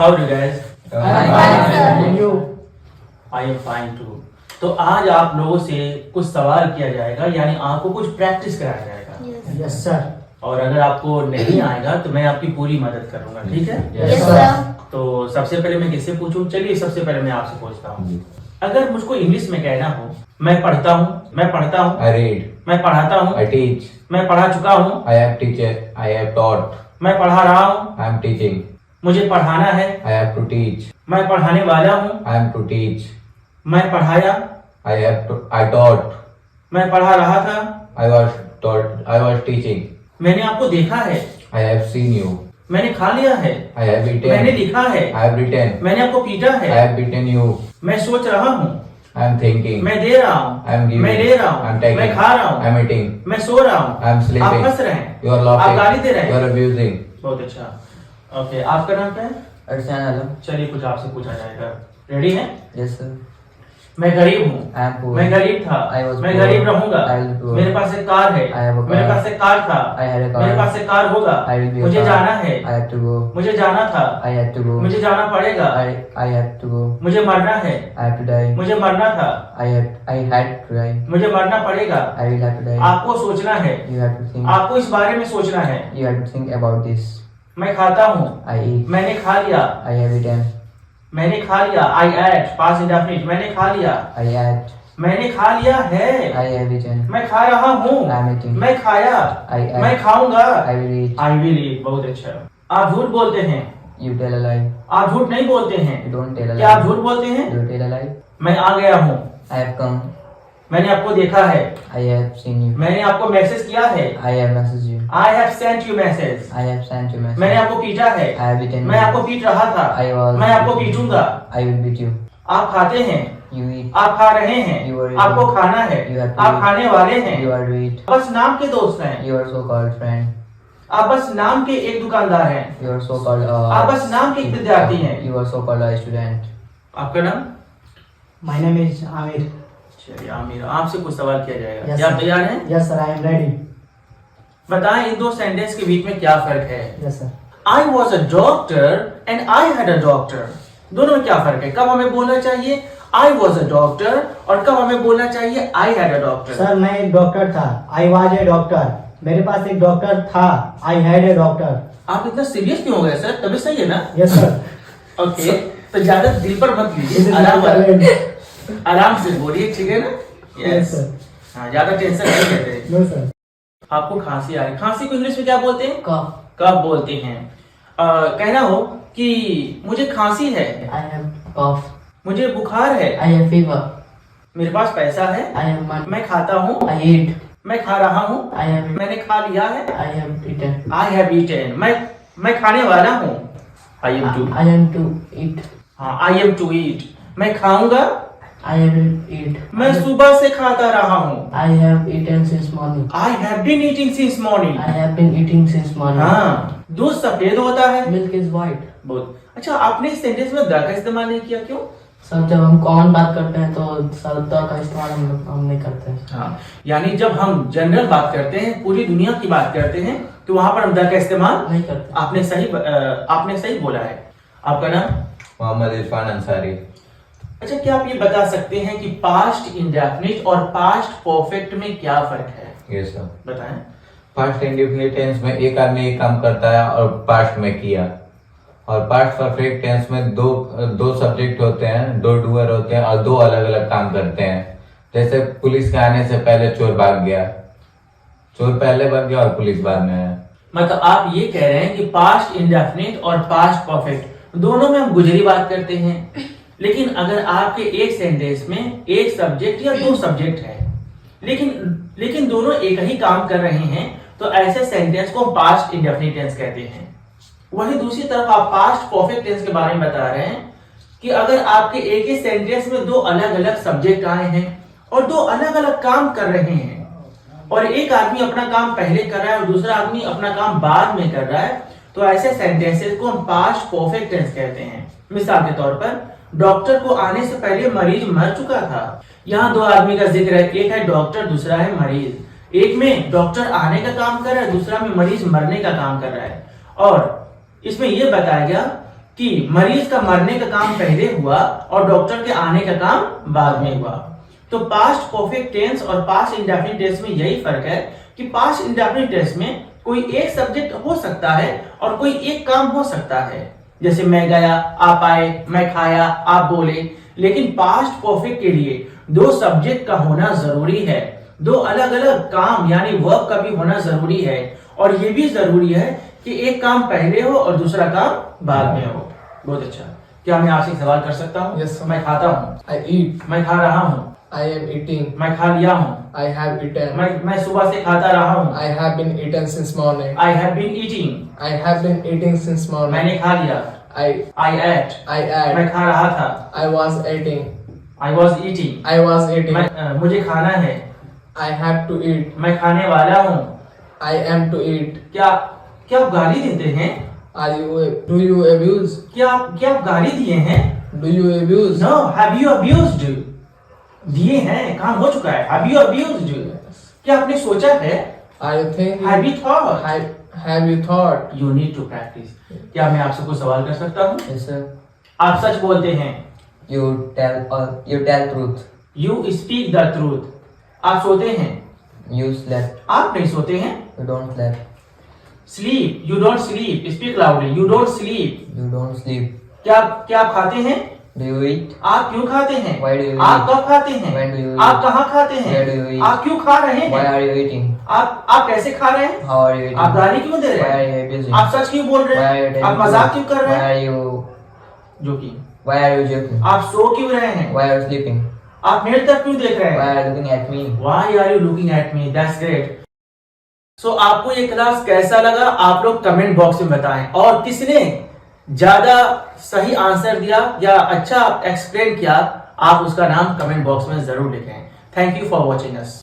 How do guys? I am fine too. तो आज आप लोगों से कुछ सवाल किया जाएगा, यानी आपको कुछ प्रैक्टिस कराया जाएगा। Yes sir. और अगर आपको नहीं आएगा तो मैं आपकी पूरी मदद करूंगा, ठीक है? Yes sir. तो सबसे पहले मैं किससे पूछूं? चलिए सबसे पहले मैं आपसे पूछता हूँ। अगर मुझको इंग्लिश में कहना हो, मैं पढ़ता हूँ, मैं पढ़ता हूँ, I read. मैं पढ़ाता हूँ, I teach. मैं पढ़ा चुका हूँ, I have teacher. I have taught. मैं पढ़ा रहा हूँ, I am teaching. मुझे पढ़ाना है, I have to teach. मैं पढ़ाने वाला हूँ, I am to teach. मैं पढ़ाया, I taught. मैं पढ़ा रहा था, I was taught. I was teaching. मैंने आपको देखा है, I have seen you. मैंने खा लिया है, I have eaten. मैंने लिखा है, I have written. मैंने आपको पीटा I है, have beaten you. मैं सोच रहा हूँ, I am thinking. मैं दे रहा हूँ, I am giving. मैं ले रहा I am हूँ, taking. मैं खा रहा I हूँ, am eating. मैं सो रहा हूँ, I am sleeping. आप हंस रहे हैं, You are आप laughing. गाली दे रहे You are हैं। abusing. बहुत अच्छा। ओके, आपका नाम क्या है? अर्चना आलम। चलिए कुछ आपसे पूछा जाएगा, रेडी है? Yes sir. मैं गरीब हूँ, आई एम पुअर। मैं गरीब था, I was मैं poor. गरीब रहूंगा, I will be poor. मेरे पास एक कार है, I have a car. मेरे पास एक कार था, I had a car. मेरे पास एक कार होगा, I will be a मुझे car. जाना है, I have to go. मुझे जाना था, I had to go. मुझे जाना पड़ेगा, I have to go. मुझे मरना है, I have to die. मुझे मरना था, I had to die. मुझे मरना पड़ेगा। I will have to die. आपको सोचना है, You have to think. आपको इस बारे में सोचना है। You have to think about this. मैं खाता हूँ, I eat. मैंने खा लिया, I have eaten. मैंने खा लिया, आई एट, पास्ट इंडेफिनिट, मैंने खा लिया, I ate. मैंने खा लिया है, I have eaten. मैं खा रहा हूँ, I am eating. मैं खाया, I ate. मैं खाऊंगा, I will eat. I will eat. बहुत अच्छा। आप झूठ बोलते हैं, You tell a lie. आप झूठ नहीं बोलते हैं, You don't tell a क्या आप lie. झूठ बोलते हैं? You tell a lie. मैं आ गया हूँ, I have come. मैंने आपको देखा है, I have seen you. मैंने आपको मैसेज किया है, I have messaged you. I have sent you message, I have sent you message. मैंने आपको पीटा है, I have eaten. मैं आपको पीट रहा था, I was. मैं आपको पीटूंगा। I will beat you. आप खाते हैं, You eat. आप खा रहे हैं, You are eating. आपको खाना है, You have to आप eat. खाने वाले हैं, You are to eat. बस नाम के दोस्त हैं, You are so-called friend. आप बस नाम के एक दुकानदार हैं, You are so-called. आप बस नाम के एक विद्यार्थी हैं। You are so-called a student. आपका नाम? My name is Aamir. चलिए आमिर, आपसे कुछ सवाल किया जाएगा, Yes, क्या आप sir. तैयार हैं? Yes sir, I am ready. बताएं इन दो सेंटेंस के बीच में क्या फर्क है? Yes sir. I was a doctor and I had a doctor, दोनों में क्या फर्क है? कब हमें बोलना चाहिए आई वॉज अ डॉक्टर और कब हमें बोलना चाहिए I had a doctor? Sir मैं एक डॉक्टर था, आई वाज ए डॉक्टर। मेरे पास एक डॉक्टर था, आई हैड ए डॉक्टर। आप इतना सीरियस क्यों हो गए सर? तभी सही है ना? Yes sir. ओके, तो ज्यादा दिल पर मत लीजिए, आराम से बोलिए, ठीक है ना? Yes sir. हाँ, ज्यादा टेंशन नहीं लेते। No sir. आपको खांसी आ रही, खांसी को इंग्लिश में क्या बोलते हैं? Cough. कब बोलते हैं? कहना हो कि मुझे खांसी है, I have cough. मुझे बुखार है, I have fever. मेरे पास पैसा है, I have money. मैं खाता हूँ, I eat. मैं खा रहा हूँ, I have. मैंने खा लिया है, I have eaten. I have eaten, मैं खाने वाला हूँ, I am to. I am to eat. हाँ, आई एम टू ईट, मैं खाऊंगा, I will eat. मैं सुबह से खाता रहा हूँ, I have eaten since morning. I have been eating since morning. I have been eating since morning. हाँ, दूध सफेद होता है। Milk is white. बहुत अच्छा। आपने इस सेंटेंस में द का इस्तेमाल नहीं किया, क्यों? सर जब हम कॉमन बात करते हैं तो सर द का इस्तेमाल हम नहीं करते हैं। हाँ, यानी जब हम जनरल बात करते हैं, पूरी दुनिया की बात करते हैं, तो वहां पर हम द का इस्तेमाल नहीं करते। आपने सही बोला है। आपका नाम? मोहम्मद इरफान अंसारी। अच्छा, क्या आप ये बता सकते हैं कि पास्ट इंडेफिनिट और पास्ट परफेक्ट में क्या फर्क है? Yes sir. बताएं। पास्ट इंडेफिनिट टेंस में एक आदमी एक काम करता है और पास्ट में किया, और पास्ट परफेक्ट टेंस में दो सब्जेक्ट होते हैं, दो डूअर होते हैं और दो अलग अलग काम करते हैं। जैसे पुलिस के आने से पहले चोर भाग गया, चोर पहले भाग गया और पुलिस बाद में आया। मतलब आप ये कह रहे हैं कि पास्ट इंडेफिनिट और पास्ट परफेक्ट दोनों में हम गुजरी बात करते हैं, लेकिन अगर आपके एक सेंटेंस में एक सब्जेक्ट या दो सब्जेक्ट है, लेकिन दोनों एक ही काम कर रहे हैं, तो ऐसे सेंटेंस को पास्ट इंडेफिनिट टेंस कहते हैं। वहीं दूसरी तरफ आप पास्ट परफेक्ट टेंस के बारे में बता रहे हैं कि अगर आपके एक ही सेंटेंस में दो अलग अलग सब्जेक्ट आए हैं और दो अलग अलग काम कर रहे हैं, और एक आदमी अपना काम पहले कर रहा है और दूसरा आदमी अपना काम बाद में कर रहा है, तो ऐसे सेंटेंसेस को हम पास्ट परफेक्ट टेंस कहते हैं। मिसाल के तौर पर, डॉक्टर को आने से पहले मरीज मर चुका था। यहाँ दो आदमी का जिक्र है, एक है डॉक्टर, दूसरा है मरीज। एक में डॉक्टर आने का काम कर रहा है, दूसरा में मरीज मरने का काम कर रहा है। और इसमें यह बताया गया कि मरीज का मरने का काम पहले हुआ और डॉक्टर के आने का काम बाद में हुआ। तो पास्ट परफेक्ट टेंस और पास्ट इंडेफिनिट टेंस में यही फर्क है कि पास्ट इंडेफिनिट टेंस में कोई एक सब्जेक्ट हो सकता है और कोई एक काम हो सकता है, जैसे मैं गया, आप आए, मैं खाया, आप बोले। लेकिन पास्ट परफेक्ट के लिए दो सब्जेक्ट का होना जरूरी है, दो अलग अलग काम यानी वर्ब का भी होना जरूरी है, और ये भी जरूरी है कि एक काम पहले हो और दूसरा काम बाद में हो। बहुत अच्छा। क्या मैं आपसे एक सवाल कर सकता हूँ? Yes, sir. मैं खाता हूँ, I eat. मैं खा रहा हूँ, I am eating. मैं खा लिया हूँ, I have eaten. मैं सुबह से खाता रहा हूँ, I have been eaten since morning. I have been eating, I have been eating since morning. मैंने खा लिया, I आई एट, I मैं ate. खा रहा था, I was eating. I was eating, I was eating. मुझे खाना है, I have to eat. मैं खाने वाला हूँ। I am to eat. क्या क्या आप गाली देते हैं? Do you abuse? क्या आप गाली दिए हैं? Do you abuse? No, have you abused? दिए हैं, काम हो चुका है। Have you abused? क्या आपने सोचा है? Are you thinking? Have you thought? Have you thought? You need to practise. क्या मैं आपसे कोई सवाल कर सकता हूँ? Yes, sir. आप सच बोलते हैं, You tell truth. You speak the truth. आप सोते हैं, You slept. आप नहीं सोते हैं। You don't sleep. Sleep, you don't sleep, speak loudly, you don't sleep. You don't sleep. क्या आप खाते हैं? Do you eat? आप क्यों खाते हैं? Why do you आप eat? कब खाते हैं? When do you eat? आप कहाँ खाते हैं? Where do you eat? आप क्यों खा रहे Why हैं? are you eating? आप कैसे खा रहे हैं? How are you eating? आप गाली क्यों दे Why रहे are हैं? you abusing? आप सच क्यों बोल रहे Why are you हैं? telling आप मजाक truth? क्यों कर रहे Why हैं? are you? Joking. Why are you joking? आप सो क्यों रहे हैं? Why are you sleeping? आप मेरे तरफ क्यों देख रहे Why हैं? are you looking at me? Why are you looking at me? That's great. So आपको ये क्लास कैसा लगा आप लोग कमेंट बॉक्स में बताएं, और किसने ज्यादा सही आंसर दिया या अच्छा एक्सप्लेन किया आप उसका नाम कमेंट बॉक्स में जरूर लिखें। Thank you for watching us.